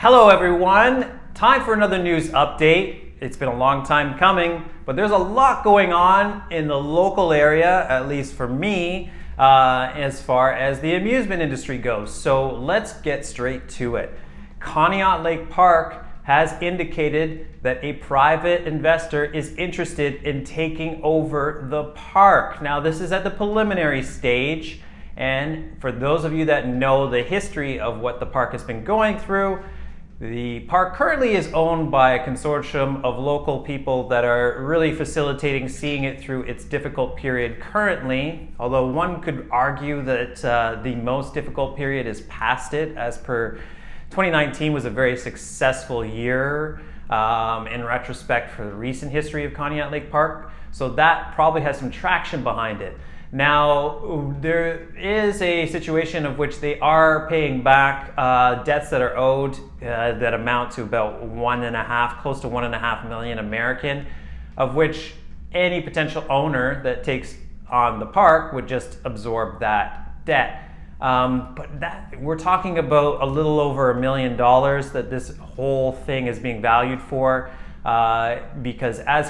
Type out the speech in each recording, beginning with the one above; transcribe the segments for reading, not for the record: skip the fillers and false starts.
Hello everyone, time for another news update. It's been a long time coming, but there's a lot going on in the local area, at least for me, as far as the amusement industry goes. So let's get straight to it. Conneaut Lake Park has indicated that a private investor is interested in taking over the park. Now this is at the preliminary stage, and for those of you that know the history of what the park has been going through, the park currently is owned by a consortium of local people that are really facilitating seeing it through its difficult period currently, although one could argue that the most difficult period is past it, as per 2019 was a very successful year in retrospect for the recent history of Conneaut Lake Park, so that probably has some traction behind it. Now, there is a situation of which they are paying back debts that are owed that amount to about close to 1.5 million American, of which any potential owner that takes on the park would just absorb that debt. But we're talking about a little over $1 million that this whole thing is being valued for, because as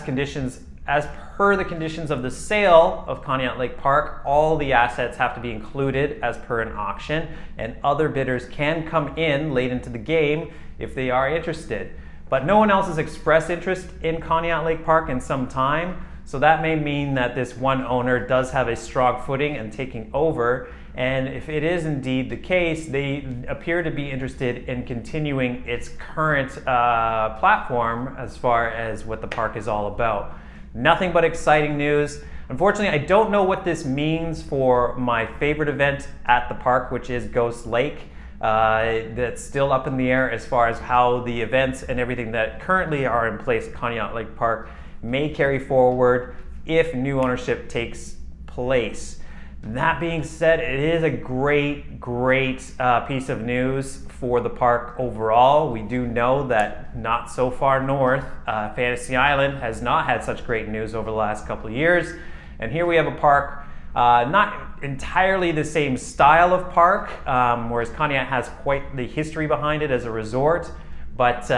per the conditions of the sale of Conneaut Lake Park, all the assets have to be included as per an auction, and other bidders can come in late into the game if they are interested. But no one else has expressed interest in Conneaut Lake Park in some time, so that may mean that this one owner does have a strong footing in taking over, and if it is indeed the case, they appear to be interested in continuing its current platform as far as what the park is all about. Nothing but exciting news. Unfortunately, I don't know what this means for my favorite event at the park, which is Ghost Lake. That's still up in the air as far as how the events and everything that currently are in place at Conneaut Lake Park may carry forward if new ownership takes place. That being said, it is a great piece of news for the park overall. We do know that not so far north, Fantasy Island has not had such great news over the last couple of years. And here we have a park, not entirely the same style of park, whereas Conneaut has quite the history behind it as a resort. But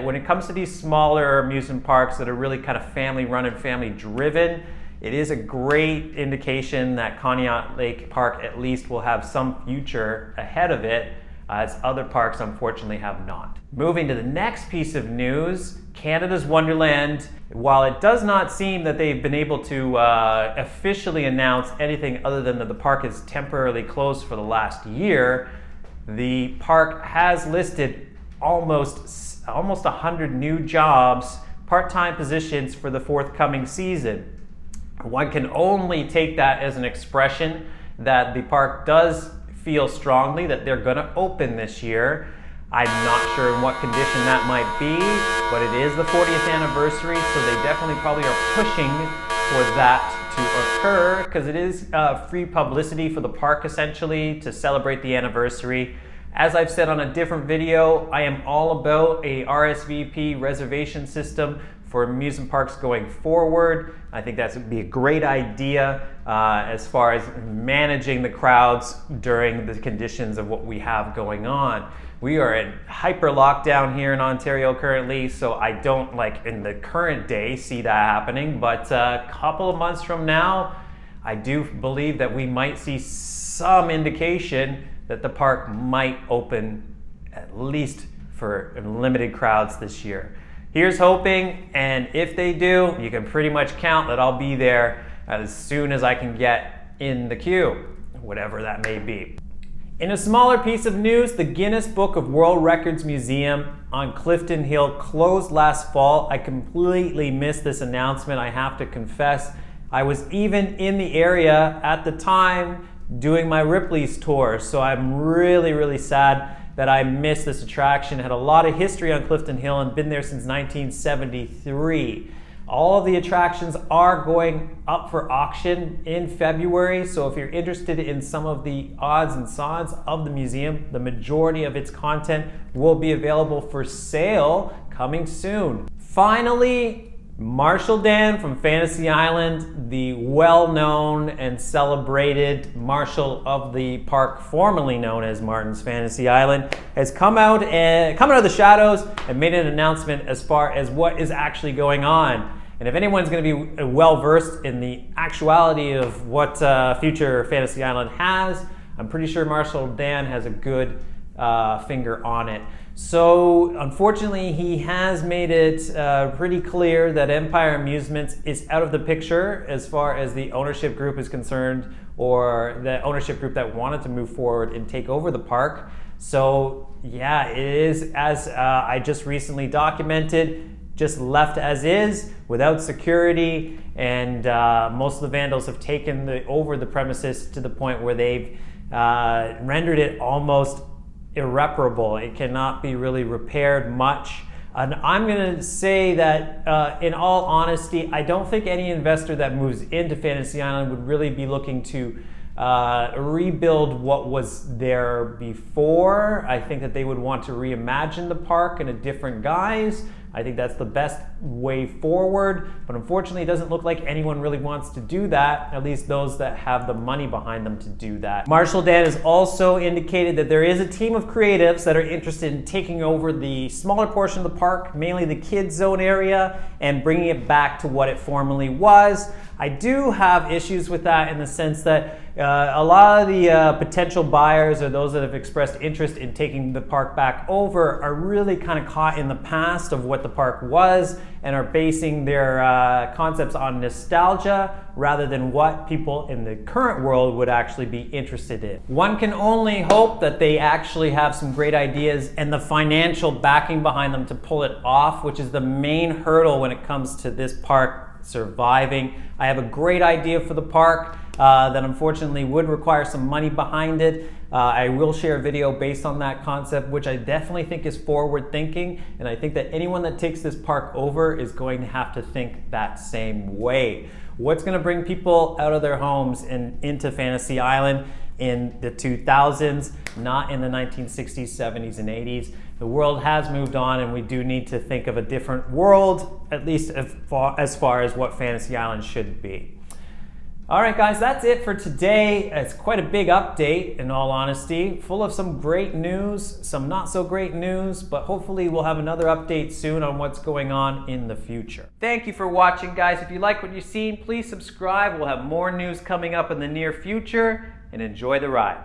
when it comes to these smaller amusement parks that are really kind of family run and family driven, it is a great indication that Conneaut Lake Park at least will have some future ahead of it, as other parks unfortunately have not. Moving to the next piece of news, Canada's Wonderland. While it does not seem that they've been able to officially announce anything other than that the park is temporarily closed for the last year, the park has listed almost 100 new jobs, part-time positions for the forthcoming season. One can only take that as an expression that the park does feel strongly that they're going to open this year. I'm not sure in what condition that might be, but it is the 40th anniversary, so they definitely probably are pushing for that to occur, because it is free publicity for the park essentially to celebrate the anniversary. As I've said on a different video, I am all about a RSVP reservation system for amusement parks going forward. I think that would be a great idea as far as managing the crowds during the conditions of what we have going on. We are in hyper lockdown here in Ontario currently, so I don't, like in the current day, see that happening, but a couple of months from now, I do believe that we might see some indication that the park might open at least for limited crowds this year. Here's hoping, and if they do, you can pretty much count that I'll be there as soon as I can get in the queue, whatever that may be. In a smaller piece of news, the Guinness Book of World Records Museum on Clifton Hill closed last fall. I completely missed this announcement, I have to confess. I was even in the area at the time doing my Ripley's tour, so I'm really sad that I missed this attraction. It had a lot of history on Clifton Hill and been there since 1973. All of the attractions are going up for auction in February, so if you're interested in some of the odds and sods of the museum, the majority of its content will be available for sale coming soon. Finally, Marshall Dan from Fantasy Island, the well-known and celebrated marshal of the park formerly known as Martin's Fantasy Island, has come out of the shadows and made an announcement as far as what is actually going on. And if anyone's going to be well-versed in the actuality of what future Fantasy Island has, I'm pretty sure Marshall Dan has a good finger on it. So unfortunately, he has made it pretty clear that Empire Amusements is out of the picture as far as the ownership group is concerned, or the ownership group that wanted to move forward and take over the park. So yeah, it is, as I just recently documented, just left as is without security, and most of the vandals have taken over the premises to the point where they've rendered it almost irreparable. It cannot be really repaired much. And I'm going to say that in all honesty, I don't think any investor that moves into Fantasy Island would really be looking to rebuild what was there before. I think that they would want to reimagine the park in a different guise. I think that's the best way forward, but unfortunately it doesn't look like anyone really wants to do that, at least those that have the money behind them to do that. Marshall Dan has also indicated that there is a team of creatives that are interested in taking over the smaller portion of the park, mainly the kids zone area, and bringing it back to what it formerly was. I do have issues with that in the sense that a lot of the potential buyers, or those that have expressed interest in taking the park back over, are really kind of caught in the past of what the park was and are basing their concepts on nostalgia rather than what people in the current world would actually be interested in. One can only hope that they actually have some great ideas and the financial backing behind them to pull it off, which is the main hurdle when it comes to this park surviving. I have a great idea for the park that unfortunately would require some money behind it. I will share a video based on that concept, which I definitely think is forward thinking, and I think that anyone that takes this park over is going to have to think that same way. What's going to bring people out of their homes and into Fantasy Island in the 2000s, not in the 1960s, 70s, and 80s. The world has moved on, and we do need to think of a different world, at least as far as what Fantasy Island should be. All right, guys, that's it for today. It's quite a big update, in all honesty, full of some great news, some not so great news, but hopefully we'll have another update soon on what's going on in the future. Thank you for watching, guys. If you like what you've seen, please subscribe. We'll have more news coming up in the near future, and enjoy the ride.